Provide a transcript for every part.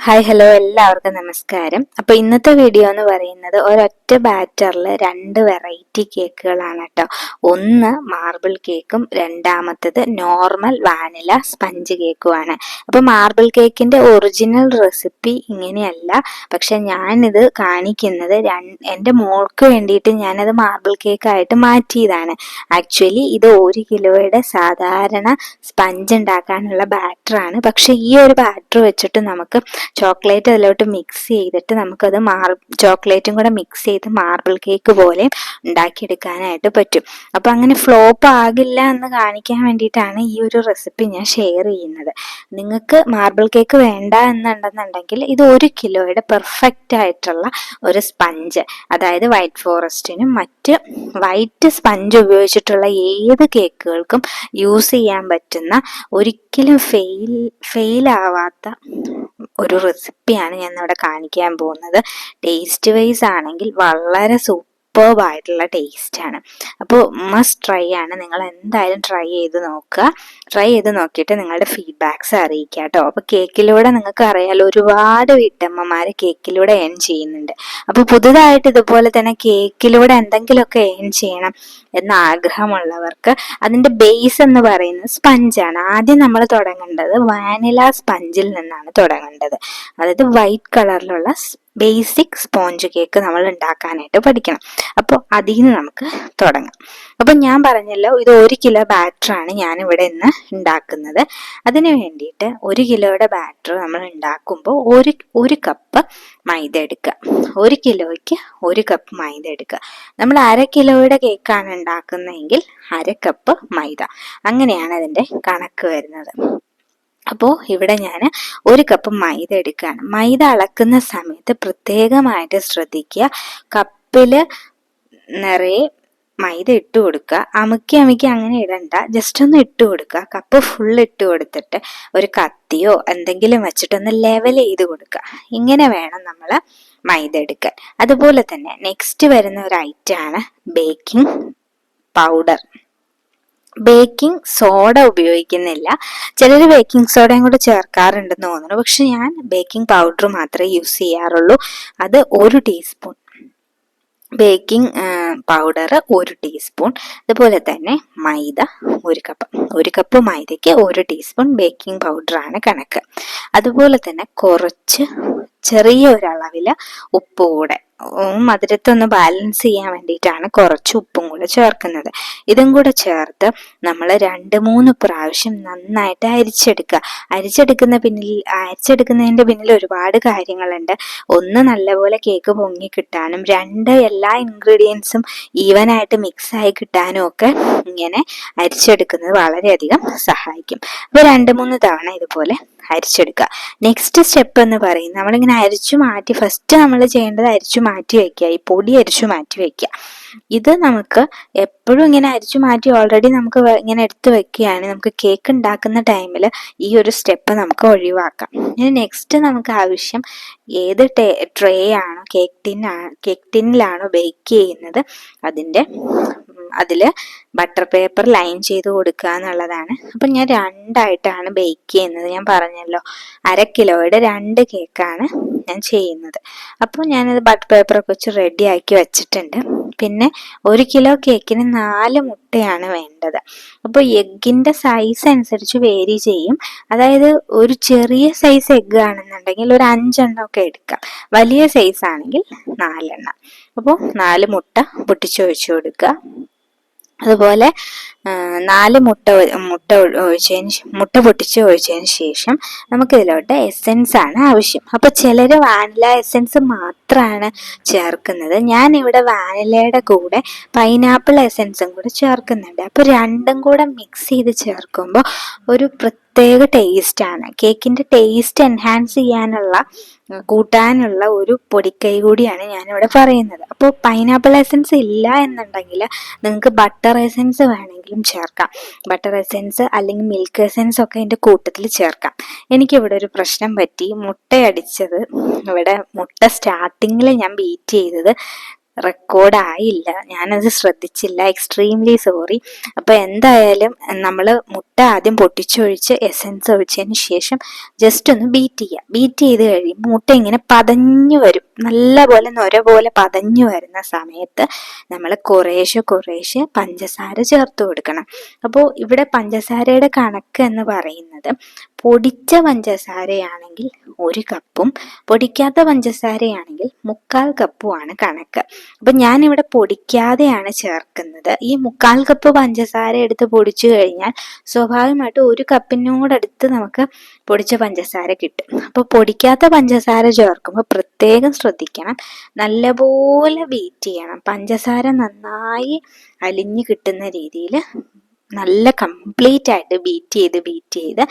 Hi hello എല്ലാവർക്കും നമസ്കാരം. അപ്പോൾ ഇന്നത്തെ വീഡിയോ എന്ന് പറയുന്നത് ഒരൊറ്റ ബാറ്ററിൽ 2 വെറൈറ്റി കേക്കുകളാണ് കേട്ടോ. ഒന്ന് മാർബിൾ കേക്കും രണ്ടാമത്തേത് നോർമൽ വാനില സ്പഞ്ച് കേക്കുമാണ്. അപ്പോൾ മാർബിൾ കേക്കിന്റെ ഒറിജിനൽ റെസിപ്പി ഇങ്ങനെയല്ല, പക്ഷെ ഞാനിത് കാണിക്കുന്നത് എൻ്റെ മോൾക്ക് വേണ്ടിയിട്ട് ഞാനത് മാർബിൾ കേക്കായിട്ട് മാറ്റിയതാണ്. ആക്ച്വലി ഇത് 1 കിലോയുടെ സാധാരണ സ്പഞ്ച് ഉണ്ടാക്കാനുള്ള ബാറ്ററാണ്. പക്ഷെ ഈ ഒരു ബാറ്റർ വെച്ചിട്ട് നമുക്ക് ചോക്ലേറ്റ് അതിലോട്ട് മിക്സ് ചെയ്തിട്ട് നമുക്കത് ചോക്ലേറ്റും കൂടെ മിക്സ് ചെയ്ത് മാർബിൾ കേക്ക് പോലെ ഉണ്ടാക്കിയെടുക്കാനായിട്ട് പറ്റും. അപ്പം അങ്ങനെ ഫ്ലോപ്പ് ആകില്ല എന്ന് കാണിക്കാൻ വേണ്ടിയിട്ടാണ് ഈ ഒരു റെസിപ്പി ഞാൻ ഷെയർ ചെയ്യുന്നത്. നിങ്ങൾക്ക് മാർബിൾ കേക്ക് വേണ്ട എന്നുണ്ടെന്നുണ്ടെങ്കിൽ ഇത് 1 കിലോയുടെ പെർഫെക്റ്റ് ആയിട്ടുള്ള ഒരു സ്പഞ്ച്, അതായത് വൈറ്റ് ഫോറസ്റ്റിനും മറ്റ് വൈറ്റ് സ്പഞ്ച് ഉപയോഗിച്ചിട്ടുള്ള ഏത് കേക്കുകൾക്കും യൂസ് ചെയ്യാൻ പറ്റുന്ന ഒരിക്കലും ഫെയിൽ ആവാത്ത ഒരു റെസിപ്പിയാണ് ഞാൻ ഇവിടെ കാണിക്കാൻ പോകുന്നത്. ടേസ്റ്റ് വൈസ് ആണെങ്കിൽ വളരെ സൂപ്പർബായിട്ടുള്ള ടേസ്റ്റാണ്. അപ്പോൾ മസ്റ്റ് ട്രൈ ആണ്. നിങ്ങൾ എന്തായാലും ട്രൈ ചെയ്ത് നോക്കുക. ട്രൈ ചെയ്ത് നോക്കിയിട്ട് നിങ്ങളുടെ ഫീഡ്ബാക്ക്സ് അറിയിക്കുക കേട്ടോ. അപ്പോൾ കേക്കിലൂടെ നിങ്ങൾക്ക് അറിയാലോ, ഒരുപാട് വീട്ടമ്മമാർ കേക്കിലൂടെ ഏൺ ചെയ്യുന്നുണ്ട്. അപ്പോൾ പുതുതായിട്ട് ഇതുപോലെ തന്നെ കേക്കിലൂടെ എന്തെങ്കിലുമൊക്കെ ഏൺ ചെയ്യണം എന്ന ആഗ്രഹമുള്ളവർക്ക് അതിൻ്റെ ബേസ് എന്ന് പറയുന്നത് സ്പഞ്ചാണ്. ആദ്യം നമ്മൾ തുടങ്ങേണ്ടത് വാനില സ്പഞ്ചിൽ നിന്നാണ് തുടങ്ങേണ്ടത്. അതായത് വൈറ്റ് കളറിലുള്ള ബേസിക് സ്പോഞ്ച് കേക്ക് നമ്മൾ ഉണ്ടാക്കാനായിട്ട് പഠിക്കണം. അപ്പോൾ അതിൽ നിന്ന് നമുക്ക് തുടങ്ങാം. അപ്പം ഞാൻ പറഞ്ഞല്ലോ, ഇത് 1 കിലോ ബാറ്ററാണ് ഞാനിവിടെ ഇന്ന് ഉണ്ടാക്കുന്നത്. അതിന് വേണ്ടിയിട്ട് 1 കിലോയുടെ ബാറ്റർ നമ്മൾ ഉണ്ടാക്കുമ്പോൾ ഒരു കപ്പ് മൈദ എടുക്കുക. 1 കിലോയ്ക്ക് 1 കപ്പ് മൈദ എടുക്കുക. നമ്മൾ 1/2 കിലോയുടെ കേക്കാണ് ഉണ്ടാക്കുന്നതെങ്കിൽ 1/2 കപ്പ് മൈദ. അങ്ങനെയാണ് അതിൻ്റെ കണക്ക് വരുന്നത്. അപ്പോൾ ഇവിടെ ഞാൻ 1 കപ്പ് മൈദ എടുക്കുകയാണ്. മൈദ അളക്കുന്ന സമയത്ത് പ്രത്യേകമായിട്ട് ശ്രദ്ധിക്കുക. കപ്പിൽ നിറയെ മൈദ ഇട്ട് കൊടുക്കുക. അമുക്കി അങ്ങനെ ഇടണ്ട, ജസ്റ്റ് ഒന്ന് ഇട്ട് കൊടുക്കുക. കപ്പ് ഫുൾ ഇട്ട് കൊടുത്തിട്ട് ഒരു കത്തിയോ എന്തെങ്കിലും വെച്ചിട്ടൊന്ന് ലെവൽ ചെയ്ത് കൊടുക്കുക. ഇങ്ങനെ വേണം നമ്മൾ മൈദ എടുക്കാൻ. അതുപോലെ തന്നെ നെക്സ്റ്റ് വരുന്ന ഒരു ഐറ്റമാണ് ബേക്കിംഗ് പൗഡർ. ബേക്കിംഗ് സോഡ ഉപയോഗിക്കുന്നില്ല. ചിലർ ബേക്കിംഗ് സോഡയും കൂടെ ചേർക്കാറുണ്ടെന്ന് തോന്നുന്നു. പക്ഷെ ഞാൻ ബേക്കിംഗ് പൗഡർ മാത്രമേ യൂസ് ചെയ്യാറുള്ളൂ. അത് 1 ടീസ്പൂൺ ബേക്കിംഗ് പൗഡർ 1 ടീസ്പൂൺ. അതുപോലെ തന്നെ മൈദ 1 കപ്പ് മൈദയ്ക്ക് 1 ടീസ്പൂൺ ബേക്കിംഗ് പൗഡറാണ് കണക്ക്. അതുപോലെ തന്നെ കുറച്ച് ചെറിയൊരളവിൽ ഉപ്പ് കൂടെ, മധുരത്തൊന്ന് ബാലൻസ് ചെയ്യാൻ വേണ്ടിയിട്ടാണ് കുറച്ച് ഉപ്പും കൂടെ ചേർക്കുന്നത്. ഇതും കൂടെ ചേർത്ത് നമ്മൾ 2-3 പ്രാവശ്യം നന്നായിട്ട് അരിച്ചെടുക്കുക. അരിച്ചെടുക്കുന്നതിൻ്റെ പിന്നിൽ ഒരുപാട് കാര്യങ്ങളുണ്ട്. ഒന്ന്, നല്ലപോലെ കേക്ക് പൊങ്ങി കിട്ടാനും, 2 എല്ലാ ഇൻഗ്രീഡിയൻസും ഈവനായിട്ട് മിക്സായി കിട്ടാനും ഒക്കെ ഇങ്ങനെ അരിച്ചെടുക്കുന്നത് വളരെയധികം സഹായിക്കും. അപ്പോൾ 2-3 തവണ ഇതുപോലെ അരിച്ചെടുക്കുക. നെക്സ്റ്റ് സ്റ്റെപ്പ് എന്ന് പറയുന്നത്, നമ്മളിങ്ങനെ അരിച്ചു മാറ്റി, ഫസ്റ്റ് നമ്മൾ ചെയ്യേണ്ടത് അരിച്ചു മാറ്റി വയ്ക്കുക. ഈ പൊടി അരിച്ചു മാറ്റി വയ്ക്കുക. ഇത് നമുക്ക് എപ്പോഴും ഇങ്ങനെ അരിച്ചു മാറ്റി ഓൾറെഡി നമുക്ക് ഇങ്ങനെ എടുത്ത് വെക്കുകയാണ്. നമുക്ക് കേക്ക് ഉണ്ടാക്കുന്ന ടൈമിൽ ഈ ഒരു സ്റ്റെപ്പ് നമുക്ക് ഒഴിവാക്കാം. ഇനി നെക്സ്റ്റ് നമുക്ക് ആവശ്യം ഏത് ട്രേ ആണോ, കേക്ക് ടിന്നിലാണോ ബേക്ക് ചെയ്യുന്നത്, അതിൽ ബട്ടർ പേപ്പർ ലൈൻ ചെയ്ത് കൊടുക്കുക എന്നുള്ളതാണ്. അപ്പം ഞാൻ 2 ആയിട്ടാണ് ബേക്ക് ചെയ്യുന്നത്. ഞാൻ പറഞ്ഞല്ലോ, 1/2 കിലോയുടെ 2 കേക്കാണ് ഞാൻ ചെയ്യുന്നത്. അപ്പോൾ ഞാനത് ബട്ടർ പേപ്പറൊക്കെ വെച്ച് റെഡി ആക്കി വെച്ചിട്ടുണ്ട്. പിന്നെ 1 കിലോ കേക്കിന് 4 മുട്ടയാണ് വേണ്ടത്. അപ്പോൾ എഗ്ഗിൻ്റെ സൈസ് അനുസരിച്ച് വേരി ചെയ്യും. അതായത് ഒരു ചെറിയ സൈസ് എഗ്ഗ് ആണെന്നുണ്ടെങ്കിൽ ഒരു 5 എണ്ണം ഒക്കെ എടുക്കാം. വലിയ സൈസ് ആണെങ്കിൽ 4 എണ്ണം. അപ്പോൾ 4 മുട്ട പൊട്ടിച്ചൊഴിച്ചു കൊടുക്കുക. അതുപോലെ 4 മുട്ട പൊട്ടിച്ച് ഒഴിച്ചതിന് ശേഷം നമുക്കിതിലോട്ട് എസെൻസ് ആണ് ആവശ്യം. അപ്പോൾ ചിലർ വാനില എസെൻസ് മാത്രമാണ് ചേർക്കുന്നത്. ഞാൻ ഇവിടെ വാനിലയുടെ കൂടെ പൈനാപ്പിൾ എസെൻസും കൂടെ ചേർക്കുന്നുണ്ട്. അപ്പോൾ 2ഉം കൂടെ മിക്സ് ചെയ്ത് ചേർക്കുമ്പോൾ ഒരു പ്രത്യേക ടേസ്റ്റാണ്. കേക്കിൻ്റെ ടേസ്റ്റ് എൻഹാൻസ് കൂട്ടാനുള്ള ഒരു പൊടിക്കൈ കൂടിയാണ് ഞാനിവിടെ പറയുന്നത്. അപ്പോൾ പൈനാപ്പിൾ എസെൻസ് ഇല്ല എന്നുണ്ടെങ്കിൽ നിങ്ങൾക്ക് ബട്ടർ എസെൻസ് വേണമെങ്കിലും ചേർക്കാം. ബട്ടർ എസെൻസ് അല്ലെങ്കിൽ മിൽക്ക് എസെൻസ് ഒക്കെ അതിൻ്റെ കൂട്ടത്തിൽ ചേർക്കാം. എനിക്കിവിടെ ഒരു പ്രശ്നം പറ്റി. മുട്ട സ്റ്റാർട്ടിങ്ങിൽ ഞാൻ ബീറ്റ് ചെയ്തത് റെക്കോർഡായില്ല, ഞാനത് ശ്രദ്ധിച്ചില്ല, എക്സ്ട്രീംലി സോറി. അപ്പോൾ എന്തായാലും നമ്മൾ മുട്ട ആദ്യം പൊട്ടിച്ചൊഴിച്ച് എസൻസ് ഒഴിച്ചതിന് ശേഷം ജസ്റ്റ് ഒന്ന് ബീറ്റ് ചെയ്യുക. ബീറ്റ് ചെയ്ത് കഴിയുമ്പോൾ മുട്ട ഇങ്ങനെ പതഞ്ഞു വരും, നല്ല പോലെ നൊര പോലെ പതഞ്ഞു വരുന്ന സമയത്ത് നമ്മൾ കുറേശ്ശെ പഞ്ചസാര ചേർത്ത് കൊടുക്കണം. അപ്പോൾ ഇവിടെ പഞ്ചസാരയുടെ കണക്ക് എന്ന് പറയുന്നത് പൊടിച്ച പഞ്ചസാരയാണെങ്കിൽ 1 കപ്പും പൊടിക്കാത്ത പഞ്ചസാരയാണെങ്കിൽ 1/4 കപ്പുമാണ് കണക്ക്. അപ്പം ഞാനിവിടെ പൊടിക്കാതെയാണ് ചേർക്കുന്നത്. ഈ 1/4 കപ്പ് പഞ്ചസാര എടുത്ത് പൊടിച്ചു കഴിഞ്ഞാൽ സ്വാഭാവികമായിട്ട് 1 കപ്പിനോടടുത്ത് നമുക്ക് പൊടിച്ച പഞ്ചസാര കിട്ടും. അപ്പോൾ പൊടിക്കാത്ത പഞ്ചസാര ചേർക്കുമ്പോൾ പ്രത്യേകം ശ്രദ്ധിക്കണം, നല്ലപോലെ ബീറ്റ് ചെയ്യണം. പഞ്ചസാര നന്നായി അലിഞ്ഞു കിട്ടുന്ന രീതിയിൽ നല്ല കംപ്ലീറ്റ് ആയിട്ട് ബീറ്റ് ചെയ്ത്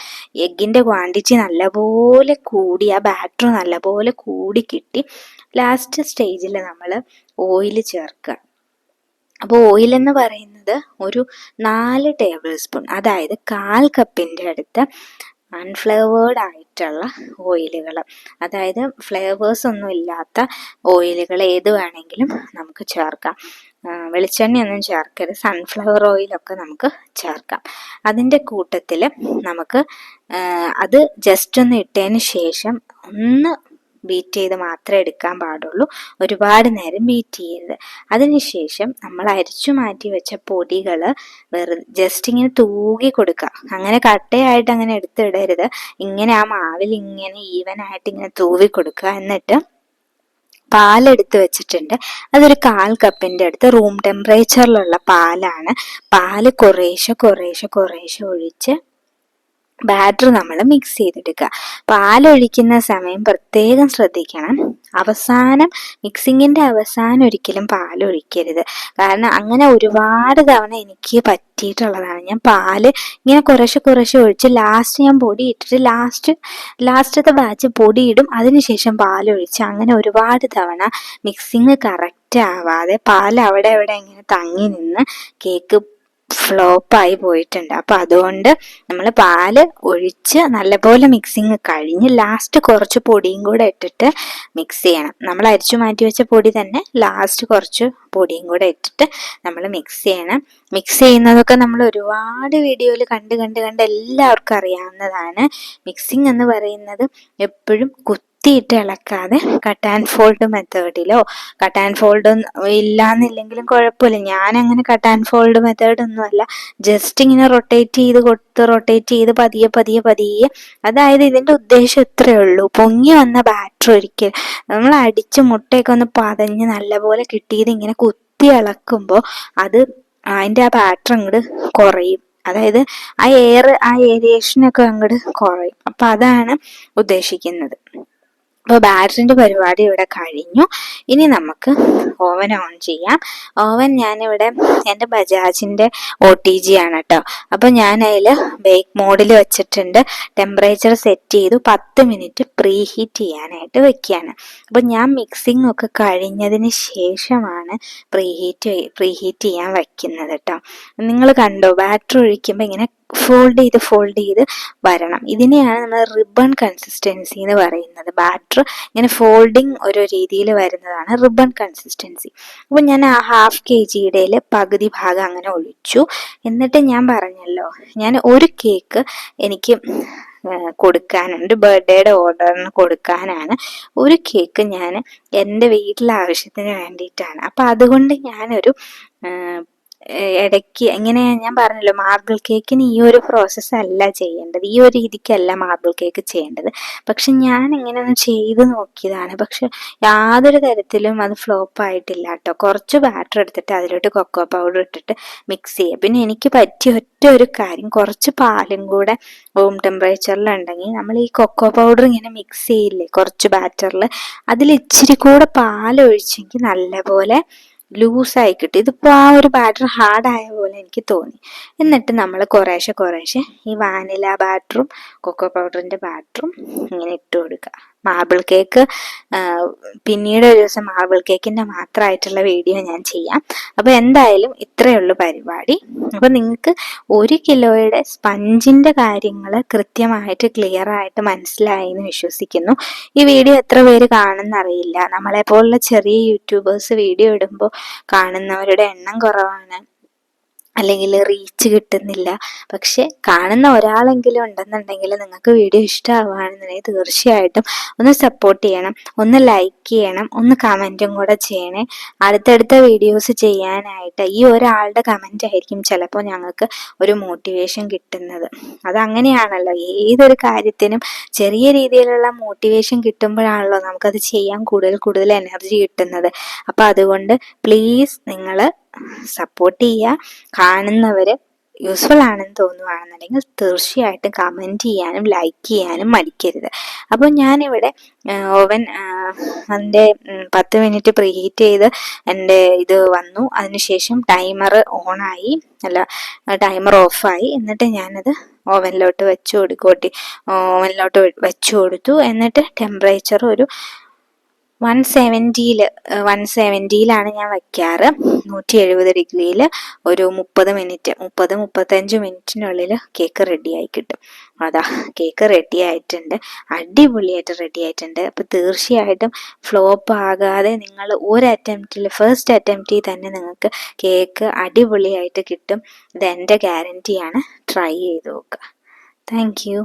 എഗ്ഗിൻ്റെ ക്വാണ്ടിറ്റി നല്ലപോലെ കൂടി, ആ ബാറ്റർ നല്ലപോലെ കൂടി കിട്ടി ലാസ്റ്റ് സ്റ്റേജിൽ നമ്മൾ ഓയിൽ ചേർക്കുക. അപ്പോൾ ഓയിൽ എന്ന് പറയുന്നത് ഒരു 4 ടേബിൾ സ്പൂൺ, അതായത് 1/4 കപ്പിൻ്റെ അടുത്ത് അൺഫ്ലേവേർഡ് ആയിട്ടുള്ള ഓയിലുകൾ, അതായത് ഫ്ലേവേഴ്സ് ഒന്നും ഇല്ലാത്ത ഓയിലുകൾ ഏത് വേണമെങ്കിലും നമുക്ക് ചേർക്കാം. വെളിച്ചെണ്ണയൊന്നും ചേർക്കരുത്, സൺഫ്ലവർ ഓയിലൊക്കെ നമുക്ക് ചേർക്കാം. അതിൻ്റെ കൂട്ടത്തിൽ നമുക്ക് അത് ജസ്റ്റ് ഒന്ന് ഇട്ടതിന് ശേഷം ഒന്ന് ബീറ്റ് ചെയ്ത് മാത്രമേ എടുക്കാൻ പാടുള്ളൂ, ഒരുപാട് നേരം ബീറ്റ് ചെയ്യരുത്. അതിനുശേഷം നമ്മൾ അരിച്ചു മാറ്റി വെച്ച പൊടികൾ ജസ്റ്റ് ഇങ്ങനെ തൂകി കൊടുക്കുക. അങ്ങനെ കട്ടയായിട്ട് അങ്ങനെ എടുത്തിടരുത്, ഇങ്ങനെ ആ മാവിൽ ഇങ്ങനെ ഈവനായിട്ട് ഇങ്ങനെ തൂവി കൊടുക്കുക. എന്നിട്ട് പാലെടുത്ത് വെച്ചിട്ടുണ്ട്, അതൊരു 1/4 കപ്പിൻ്റെ അടുത്ത് റൂം ടെമ്പറേച്ചറിലുള്ള പാലാണ്. പാല് കുറേശ്ശെ ഒഴിച്ച് ബാറ്റർ നമ്മൾ മിക്സ് ചെയ്തെടുക്കുക. പാലൊഴിക്കുന്ന സമയം പ്രത്യേകം ശ്രദ്ധിക്കണം, മിക്സിങ്ങിൻ്റെ അവസാനം ഒരിക്കലും പാലൊഴിക്കരുത്. കാരണം അങ്ങനെ ഒരുപാട് തവണ എനിക്ക് പറ്റിയിട്ടുള്ളതാണ്. ഞാൻ പാല് ഇങ്ങനെ കുറേശ്ശെ ഒഴിച്ച് ലാസ്റ്റ് ഞാൻ പൊടി ഇട്ടിട്ട് ലാസ്റ്റത്തെ ബാച്ച് പൊടിയിടും, അതിനുശേഷം പാലൊഴിച്ച് അങ്ങനെ ഒരുപാട് തവണ മിക്സിങ് കറക്റ്റ് ആവാതെ പാൽ അവിടെ ഇങ്ങനെ തങ്ങി നിന്ന് കേക്ക് ഫ്ലോപ്പായി പോയിട്ടുണ്ട്. അപ്പം അതുകൊണ്ട് നമ്മൾ പാല് ഒഴിച്ച് നല്ലപോലെ മിക്സിങ് കഴിഞ്ഞ് ലാസ്റ്റ് കുറച്ച് പൊടിയും കൂടെ ഇട്ടിട്ട് മിക്സ് ചെയ്യണം. നമ്മൾ അരിച്ചു മാറ്റി വെച്ച പൊടി തന്നെ ലാസ്റ്റ് കുറച്ച് പൊടിയും കൂടെ ഇട്ടിട്ട് നമ്മൾ മിക്സ് ചെയ്യണം. മിക്സ് ചെയ്യുന്നതൊക്കെ നമ്മൾ ഒരുപാട് വീഡിയോയിൽ കണ്ട് എല്ലാവർക്കും അറിയാവുന്നതാണ്. മിക്സിങ് എന്ന് പറയുന്നത് എപ്പോഴും കുത്തിയിട്ട് ഇളക്കാതെ കട്ട് ആൻഡ് ഫോൾഡ് മെത്തേഡിലോ, കട്ട് ആൻഡ് ഫോൾഡ് ഇല്ലാന്നില്ലെങ്കിലും കുഴപ്പമില്ല, ഞാൻ അങ്ങനെ കട്ട് ആൻഡ് ഫോൾഡ് മെത്തേഡ് ഒന്നുമല്ല, ജസ്റ്റ് ഇങ്ങനെ റൊട്ടേറ്റ് ചെയ്ത് പതിയെ, അതായത് ഇതിൻ്റെ ഉദ്ദേശം ഇത്രയേ ഉള്ളൂ, പൊങ്ങി വന്ന ബാറ്റർ ഒരിക്കൽ നമ്മൾ അടിച്ച് മുട്ടയൊക്കെ ഒന്ന് പതഞ്ഞ് നല്ലപോലെ കിട്ടിയത് ഇങ്ങനെ കുത്തി ഇളക്കുമ്പോൾ അത് അതിൻ്റെ ആ ബാറ്റർ അങ്ങോട്ട് കുറയും, അതായത് ആ ഏരിയേഷനൊക്കെ അങ്ങോട്ട് കുറയും. അപ്പം അതാണ് ഉദ്ദേശിക്കുന്നത്. അപ്പോൾ ബാറ്ററിൻ്റെ പരിപാടി ഇവിടെ കഴിഞ്ഞു. ഇനി നമുക്ക് ഓവൻ ഓൺ ചെയ്യാം. ഓവൻ ഞാനിവിടെ എൻ്റെ ബജാജിൻ്റെ OTG ആണ് കേട്ടോ. അപ്പോൾ ഞാൻ അതിൽ ബേക്ക് മോഡിൽ വെച്ചിട്ടുണ്ട്, ടെമ്പറേച്ചർ സെറ്റ് ചെയ്തു, 10 മിനിറ്റ് പ്രീ ഹീറ്റ് ചെയ്യാനായിട്ട് വെക്കുകയാണ്. അപ്പോൾ ഞാൻ മിക്സിംഗ് ഒക്കെ കഴിഞ്ഞതിന് ശേഷമാണ് പ്രീ ഹീറ്റ് ചെയ്യാൻ വയ്ക്കുന്നത് കേട്ടോ. നിങ്ങൾ കണ്ടോ, ബാറ്റർ ഒഴിക്കുമ്പോൾ ഇങ്ങനെ ഫോൾഡ് ചെയ്ത് വരണം. ഇതിനെയാണ് നമ്മൾ റിബൺ കൺസിസ്റ്റൻസി എന്ന് പറയുന്നത്. ബാറ്റർ ഇങ്ങനെ ഫോൾഡിങ് ഒരു രീതിയിൽ വരുന്നതാണ് റിബൺ കൺസിസ്റ്റൻസി. അപ്പോൾ ഞാൻ ആ 1/2 kg പകുതി ഭാഗം അങ്ങനെ ഒഴിച്ചു. എന്നിട്ട് ഞാൻ പറഞ്ഞല്ലോ, ഞാൻ ഒരു കേക്ക് എനിക്ക് കൊടുക്കാനുണ്ട്, ബർത്ത്ഡേയുടെ ഓർഡറിന് കൊടുക്കാനാണ്. ഒരു കേക്ക് ഞാൻ എൻ്റെ വീട്ടിലെ ആവശ്യത്തിന് വേണ്ടിയിട്ടാണ്. അപ്പം അതുകൊണ്ട് ഞാനൊരു ഇടയ്ക്ക് ഇങ്ങനെ ഞാൻ പറഞ്ഞല്ലോ, മാർബിൾ കേക്കിന് ഈ ഒരു പ്രോസസ്സ് അല്ല ചെയ്യേണ്ടത്, ഈ ഒരു രീതിക്കല്ല മാർബിൾ കേക്ക് ചെയ്യേണ്ടത്. പക്ഷെ ഞാൻ ഇങ്ങനെ ഒന്ന് ചെയ്ത് നോക്കിയതാണ്, പക്ഷെ യാതൊരു തരത്തിലും അത് ഫ്ലോപ്പ് ആയിട്ടില്ല കേട്ടോ. കുറച്ച് ബാറ്റർ എടുത്തിട്ട് അതിലോട്ട് കൊക്കോ പൗഡർ ഇട്ടിട്ട് മിക്സ് ചെയ്യുക. പിന്നെ എനിക്ക് പറ്റിയ ഒറ്റ ഒരു കാര്യം, കുറച്ച് പാലും കൂടെ റൂം ടെമ്പറേച്ചറിലുണ്ടെങ്കിൽ നമ്മൾ ഈ കൊക്കോ പൗഡർ ഇങ്ങനെ മിക്സ് ചെയ്യില്ലേ കുറച്ച് ബാറ്ററിൽ, അതിൽ ഇച്ചിരി കൂടെ പാലൊഴിച്ചെങ്കിൽ നല്ലപോലെ ലൂസായി കിട്ടി. ഇതിപ്പോൾ ആ ഒരു ബാറ്റർ ഹാർഡായ പോലെ എനിക്ക് തോന്നി. എന്നിട്ട് നമ്മൾ കുറേശ്ശെ ഈ വാനില ബാറ്ററും കൊക്കോ പൗഡറിൻ്റെ ബാറ്ററും ഇങ്ങനെ ഇട്ട് കൊടുക്കുക. മാർബിൾ കേക്ക് പിന്നീട് ഒരു ദിവസം മാർബിൾ കേക്കിൻ്റെ മാത്രമായിട്ടുള്ള വീഡിയോ ഞാൻ ചെയ്യാം. അപ്പോൾ എന്തായാലും ഇത്രയേ ഉള്ളൂ പരിപാടി. അപ്പോൾ നിങ്ങൾക്ക് 1 കിലോയുടെ സ്പഞ്ചിൻ്റെ കാര്യങ്ങൾ കൃത്യമായിട്ട് ക്ലിയർ ആയിട്ട് മനസ്സിലായി എന്ന് വിശ്വസിക്കുന്നു. ഈ വീഡിയോ എത്ര പേര് കാണുന്നറിയില്ല. നമ്മളെപ്പോലുള്ള ചെറിയ യൂട്യൂബേഴ്സ് വീഡിയോ ഇടുമ്പോൾ കാണുന്നവരുടെ എണ്ണം കുറവാണ്, അല്ലെങ്കിൽ റീച്ച് കിട്ടുന്നില്ല. പക്ഷെ കാണുന്ന ഒരാളെങ്കിലും ഉണ്ടെന്നുണ്ടെങ്കിൽ നിങ്ങൾക്ക് വീഡിയോ ഇഷ്ടമാവുകയാണെന്നുണ്ടെങ്കിൽ തീർച്ചയായിട്ടും ഒന്ന് സപ്പോർട്ട് ചെയ്യണം, ഒന്ന് ലൈക്ക് ചെയ്യണം, ഒന്ന് കമൻറ്റും കൂടെ ചെയ്യണേ. അടുത്തടുത്ത വീഡിയോസ് ചെയ്യാനായിട്ട് ഈ ഒരാളുടെ കമൻ്റ് ആയിരിക്കും ചിലപ്പോൾ ഞങ്ങൾക്ക് ഒരു മോട്ടിവേഷൻ കിട്ടുന്നത്. അതങ്ങനെയാണല്ലോ, ഏതൊരു കാര്യത്തിനും ചെറിയ രീതിയിലുള്ള മോട്ടിവേഷൻ കിട്ടുമ്പോഴാണല്ലോ നമുക്കത് ചെയ്യാൻ കൂടുതൽ എനർജി കിട്ടുന്നത്. അപ്പോൾ അതുകൊണ്ട് പ്ലീസ് നിങ്ങൾ സപ്പോർട്ട് ചെയ്യുക. കാണുന്നവർ യൂസ്ഫുൾ ആണെന്ന് തോന്നുകയാണെന്നുണ്ടെങ്കിൽ തീർച്ചയായിട്ടും കമൻറ്റ് ചെയ്യാനും ലൈക്ക് ചെയ്യാനും മടിക്കരുത്. അപ്പോൾ ഞാനിവിടെ ഓവൻ അതിൻ്റെ 10 മിനിറ്റ് പ്രീ ഹീറ്റ് ചെയ്ത് എൻ്റെ ഇത് വന്നു. അതിനുശേഷം ടൈമർ ഓണായി, അല്ല ടൈമർ ഓഫായി. എന്നിട്ട് ഞാനത് ഓവനിലോട്ട് വെച്ചു കൊടുത്തു. എന്നിട്ട് ടെമ്പറേച്ചർ ഒരു 170-യിലാണ് ഞാൻ വയ്ക്കാറ്. 170 ഡിഗ്രിയിൽ ഒരു 30-35 മിനിറ്റിനുള്ളിൽ കേക്ക് റെഡിയായി കിട്ടും. അതാ കേക്ക് റെഡി ആയിട്ടുണ്ട്, അടിപൊളിയായിട്ട് റെഡി ആയിട്ടുണ്ട്. അപ്പോൾ തീർച്ചയായിട്ടും ഫ്ലോപ്പ് ആകാതെ നിങ്ങൾ ഫസ്റ്റ് അറ്റംപ്റ്റിൽ തന്നെ നിങ്ങൾക്ക് കേക്ക് അടിപൊളിയായിട്ട് കിട്ടും. ഇത് എൻ്റെ ഗ്യാരൻറ്റിയാണ്. ട്രൈ ചെയ്ത് നോക്കുക. Thank you.